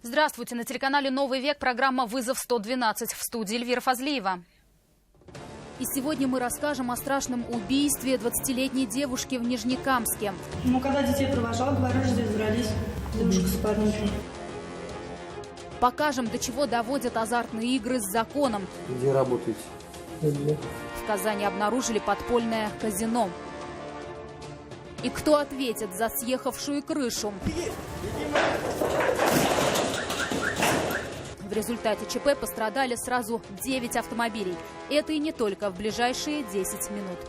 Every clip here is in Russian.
Здравствуйте. На телеканале «Новый век» программа «Вызов 112». В студии Эльвира Фазлиева. И сегодня мы расскажем о страшном убийстве 20-летней девушки в Нижнекамске. Когда детей провожал, говорю, здесь дрались девушка с парнем. Покажем, до чего доводят азартные игры с законом. Где работаете? В Казани обнаружили подпольное казино. И кто ответит за съехавшую крышу? В результате ЧП пострадали сразу 9 автомобилей. Это и не только в ближайшие 10 минут.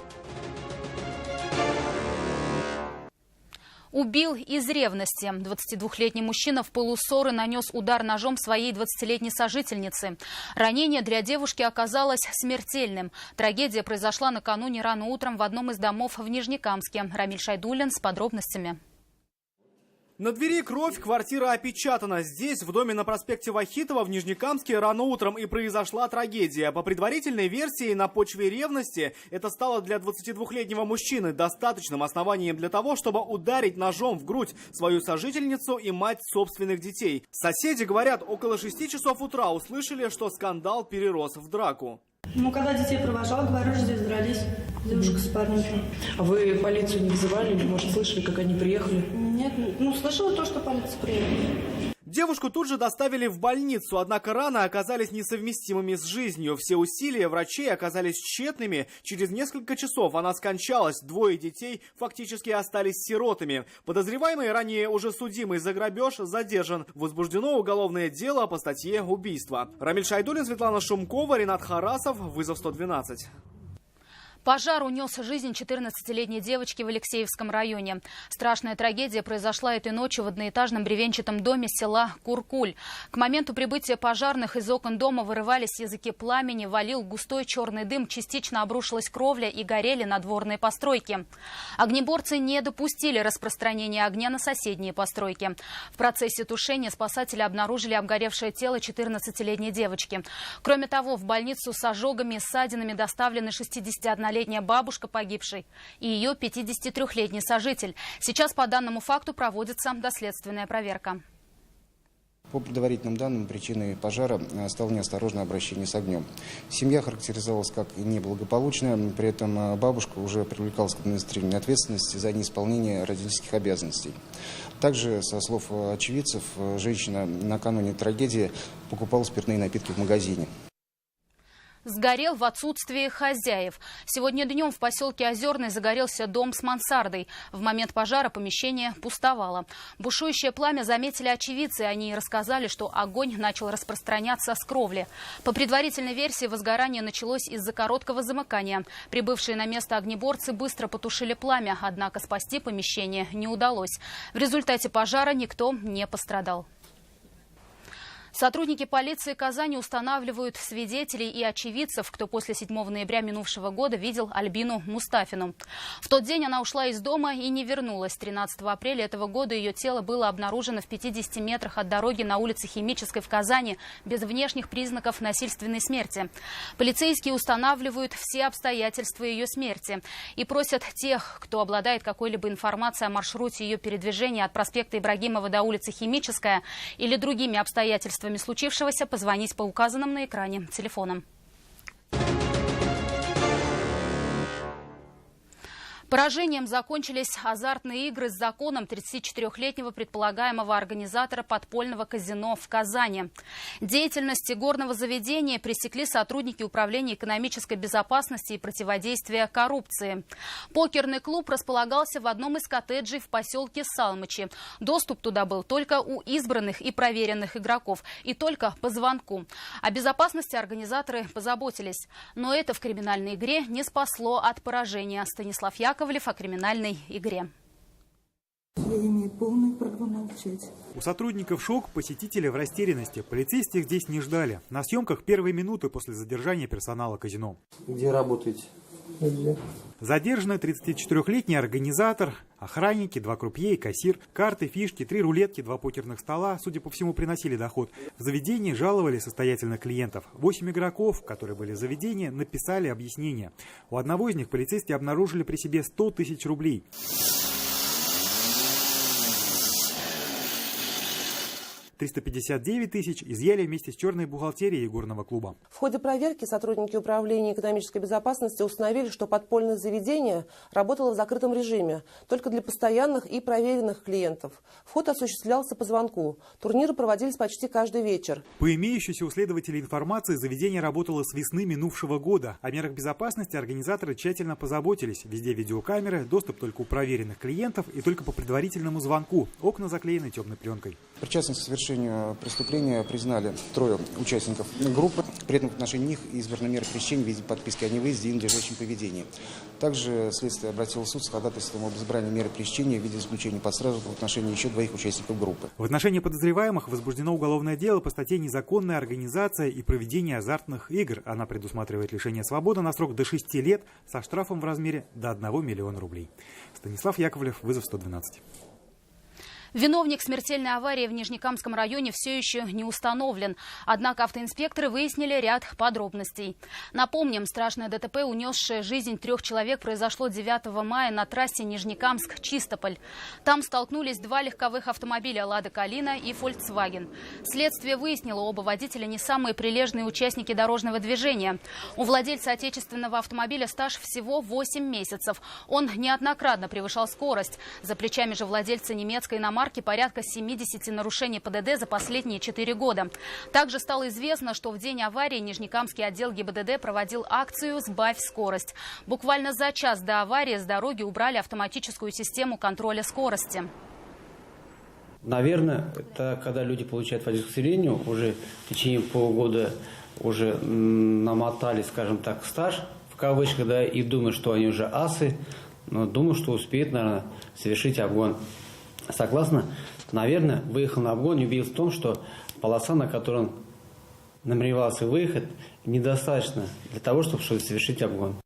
Убил из ревности. 22-летний мужчина в пылу ссоры нанес удар ножом своей 20-летней сожительнице. Ранение для девушки оказалось смертельным. Трагедия произошла накануне рано утром в одном из домов в Нижнекамске. Рамиль Шайдуллин с подробностями. На двери кровь, квартира опечатана. Здесь, в доме на проспекте Вахитова в Нижнекамске, рано утром и произошла трагедия. По предварительной версии, на почве ревности это стало для 22-летнего мужчины достаточным основанием для того, чтобы ударить ножом в грудь свою сожительницу и мать собственных детей. Соседи говорят, около 6 часов утра услышали, что скандал перерос в драку. Когда детей провожал, говорю, здесь дрались девушка с парнем. А вы полицию не вызывали? Может, слышали, как они приехали? Нет, слышала то, что полиция приехала. Девушку тут же доставили в больницу, однако раны оказались несовместимыми с жизнью. Все усилия врачей оказались тщетными. Через несколько часов она скончалась. 2 детей фактически остались сиротами. Подозреваемый, ранее уже судимый за грабеж, задержан. Возбуждено уголовное дело по статье «Убийство». Рамиль Шайдуллин, Светлана Шумкова, Ренат Харасов. Вызов 112. Пожар унес жизнь 14-летней девочки в Алексеевском районе. Страшная трагедия произошла этой ночью в одноэтажном бревенчатом доме села Куркуль. К моменту прибытия пожарных из окон дома вырывались языки пламени, валил густой черный дым, частично обрушилась кровля и горели надворные постройки. Огнеборцы не допустили распространения огня на соседние постройки. В процессе тушения спасатели обнаружили обгоревшее тело 14-летней девочки. Кроме того, в больницу с ожогами и ссадинами доставлены 61-летняя бабушка погибшей и ее 53-летний сожитель. Сейчас по данному факту проводится доследственная проверка. По предварительным данным, причиной пожара стало неосторожное обращение с огнем. Семья характеризовалась как неблагополучная, при этом бабушка уже привлекалась к административной ответственности за неисполнение родительских обязанностей. Также, со слов очевидцев, женщина накануне трагедии покупала спиртные напитки в магазине. Сгорел в отсутствии хозяев. Сегодня днем в поселке Озерный загорелся дом с мансардой. В момент пожара помещение пустовало. Бушующее пламя заметили очевидцы. Они рассказали, что огонь начал распространяться с кровли. По предварительной версии, возгорание началось из-за короткого замыкания. Прибывшие на место огнеборцы быстро потушили пламя, однако спасти помещение не удалось. В результате пожара никто не пострадал. Сотрудники полиции Казани устанавливают свидетелей и очевидцев, кто после 7 ноября минувшего года видел Альбину Мустафину. В тот день она ушла из дома и не вернулась. 13 апреля этого года ее тело было обнаружено в 50 метрах от дороги на улице Химической в Казани без внешних признаков насильственной смерти. Полицейские устанавливают все обстоятельства ее смерти и просят тех, кто обладает какой-либо информацией о маршруте ее передвижения от проспекта Ибрагимова до улицы Химическая или другими обстоятельствами случившегося, позвонить по указанным на экране телефонам. Поражением закончились азартные игры с законом 34-летнего предполагаемого организатора подпольного казино в Казани. Деятельность горного заведения пресекли сотрудники Управления экономической безопасности и противодействия коррупции. Покерный клуб располагался в одном из коттеджей в поселке Салмычи. Доступ туда был только у избранных и проверенных игроков и только по звонку. О безопасности организаторы позаботились. Но это в криминальной игре не спасло от поражения. Станислав Яковлев о криминальной игре. Я имею полное право молчать. У сотрудников шок, посетители в растерянности. Полицейских здесь не ждали. На съемках первые минуты после задержания персонала казино. Где работаете? Задержанный 34-летний организатор, охранники, 2 крупье и кассир, карты, фишки, 3 рулетки, 2 покерных стола, судя по всему, приносили доход. В заведении жаловали состоятельных клиентов. 8 игроков, которые были в заведении, написали объяснение. У одного из них полицейские обнаружили при себе 100 тысяч рублей. 359 тысяч изъяли вместе с черной бухгалтерией игорного клуба. В ходе проверки сотрудники Управления экономической безопасности установили, что подпольное заведение работало в закрытом режиме, только для постоянных и проверенных клиентов. Вход осуществлялся по звонку. Турниры проводились почти каждый вечер. По имеющейся у следователей информации, заведение работало с весны минувшего года. О мерах безопасности организаторы тщательно позаботились. Везде видеокамеры, доступ только у проверенных клиентов и только по предварительному звонку. Окна заклеены темной пленкой. Причастность к совершению преступления признали 3 участников группы. При этом в отношении них избрана мера пресечения в виде подписки о невыезде и ненадлежащем поведении. Также следствие обратило в суд с ходатайством об избрании меры пресечения в виде заключения под стражу в отношении еще 2 участников группы. В отношении подозреваемых возбуждено уголовное дело по статье «Незаконная организация и проведение азартных игр». Она предусматривает лишение свободы на срок до 6 лет со штрафом в размере до 1 миллиона рублей. Станислав Яковлев, вызов 112. Виновник смертельной аварии в Нижнекамском районе все еще не установлен. Однако автоинспекторы выяснили ряд подробностей. Напомним, страшное ДТП, унесшее жизнь 3 человек, произошло 9 мая на трассе Нижнекамск-Чистополь. Там столкнулись 2 легковых автомобиля «Лада Калина» и «Фольксваген». Следствие выяснило, оба водителя не самые прилежные участники дорожного движения. У владельца отечественного автомобиля стаж всего 8 месяцев. Он неоднократно превышал скорость. За плечами же владельца немецкой иномарки порядка 70 нарушений ПДД за последние 4 года. Также стало известно, что в день аварии Нижнекамский отдел ГИБДД проводил акцию «Сбавь скорость». Буквально за час до аварии с дороги убрали автоматическую систему контроля скорости. Наверное, это когда люди получают водительское удостоверение, уже в течение полугода уже намотали, скажем так, стаж, в кавычках, да, и думают, что они уже асы, но думаю, что успеют, наверное, совершить обгон. Согласно, наверное, выехал на обгон и убедился в том, что полоса, на которой он намеревался выехать, недостаточно для того, чтобы совершить обгон.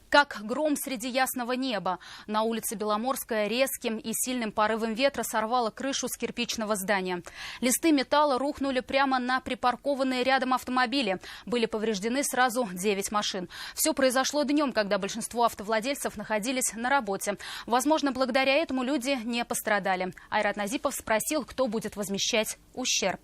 Как гром среди ясного неба. На улице Беломорская резким и сильным порывом ветра сорвало крышу с кирпичного здания. Листы металла рухнули прямо на припаркованные рядом автомобили. Были повреждены сразу 9 машин. Все произошло днем, когда большинство автовладельцев находились на работе. Возможно, благодаря этому люди не пострадали. Айрат Назипов спросил, кто будет возмещать ущерб.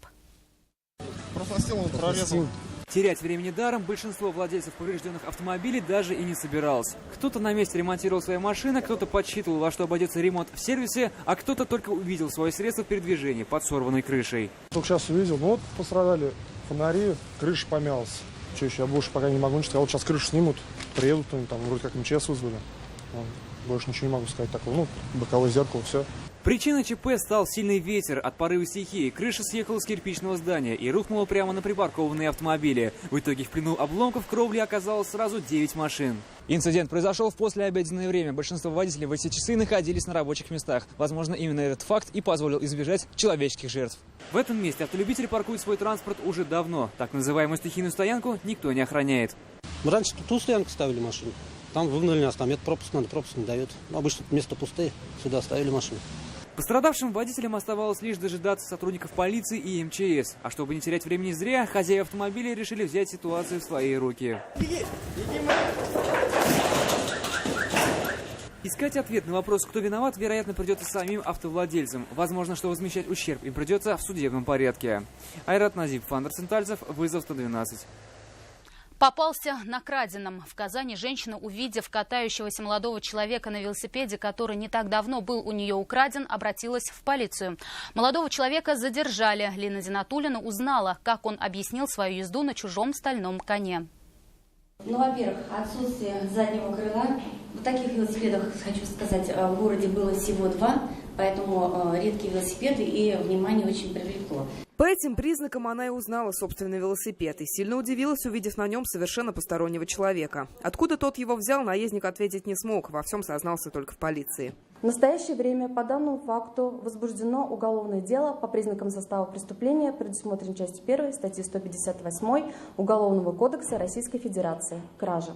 Просто он прорезал. Терять времени даром большинство владельцев поврежденных автомобилей даже и не собиралось. Кто-то на месте ремонтировал свои машины, кто-то подсчитывал, во что обойдется ремонт в сервисе, а кто-то только увидел свое средство передвижения под сорванной крышей. Только сейчас увидел, ну вот пострадали фонари, крыша помялась. Что еще, я больше пока не могу ничего сказать. Вот сейчас крышу снимут, приедут, там вроде как МЧС вызвали. Больше ничего не могу сказать такого. Ну, боковое зеркало, все. Причиной ЧП стал сильный ветер от порыва стихии. Крыша съехала с кирпичного здания и рухнула прямо на припаркованные автомобили. В итоге в плену обломков кровли оказалось сразу 9 машин. Инцидент произошел в послеобеденное время. Большинство водителей в эти часы находились на рабочих местах. Возможно, именно этот факт и позволил избежать человеческих жертв. В этом месте автолюбители паркуют свой транспорт уже давно. Так называемую стихийную стоянку никто не охраняет. Мы раньше тут стоянку ставили машину. Там выгнали нас, там нет пропуск, надо, пропуск не дает. Обычно место пустые, сюда ставили машину. Пострадавшим водителям оставалось лишь дожидаться сотрудников полиции и МЧС. А чтобы не терять времени зря, хозяева автомобиля решили взять ситуацию в свои руки. Искать ответ на вопрос, кто виноват, вероятно, придется самим автовладельцам. Возможно, что возмещать ущерб им придется в судебном порядке. Айрат Назипов, Андерсон Тальцев, вызов 112. Попался на краденом. В Казани женщина, увидев катающегося молодого человека на велосипеде, который не так давно был у нее украден, обратилась в полицию. Молодого человека задержали. Лина Зинатуллина узнала, как он объяснил свою езду на чужом стальном коне. Ну, во-первых, отсутствие заднего крыла. В таких велосипедах, хочу сказать, в городе было всего 2, поэтому редкие велосипеды и внимание очень привлекло. По этим признакам она и узнала собственный велосипед и сильно удивилась, увидев на нем совершенно постороннего человека. Откуда тот его взял, наездник ответить не смог, во всем сознался только в полиции. В настоящее время по данному факту возбуждено уголовное дело по признакам состава преступления, предусмотрен частью 1 статьи 158 Уголовного кодекса Российской Федерации – кража.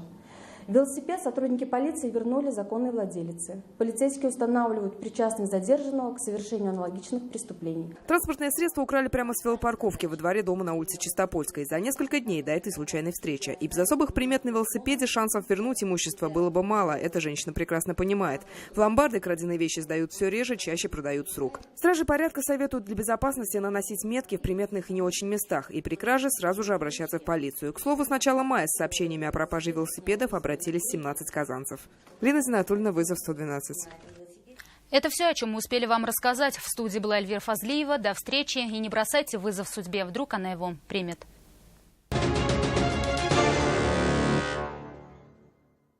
Велосипед сотрудники полиции вернули законной владелице. Полицейские устанавливают причастность задержанного к совершению аналогичных преступлений. Транспортное средство украли прямо с велопарковки во дворе дома на улице Чистопольской за несколько дней до этой случайной встречи. И без особых примет на велосипеде шансов вернуть имущество было бы мало. Эта женщина прекрасно понимает. В ломбарды краденые вещи сдают все реже, чаще продают с рук. Стражи порядка советуют для безопасности наносить метки в приметных и не очень местах. И при краже сразу же обращаться в полицию. К слову, с начала мая с сообщениями о пропаже велосипедов обратились 17 казанцев. Лина Зинатульна, вызов 112. Это все, о чем мы успели вам рассказать. В студии была Эльвира Фазлиева. До встречи и не бросайте вызов судьбе. Вдруг она его примет.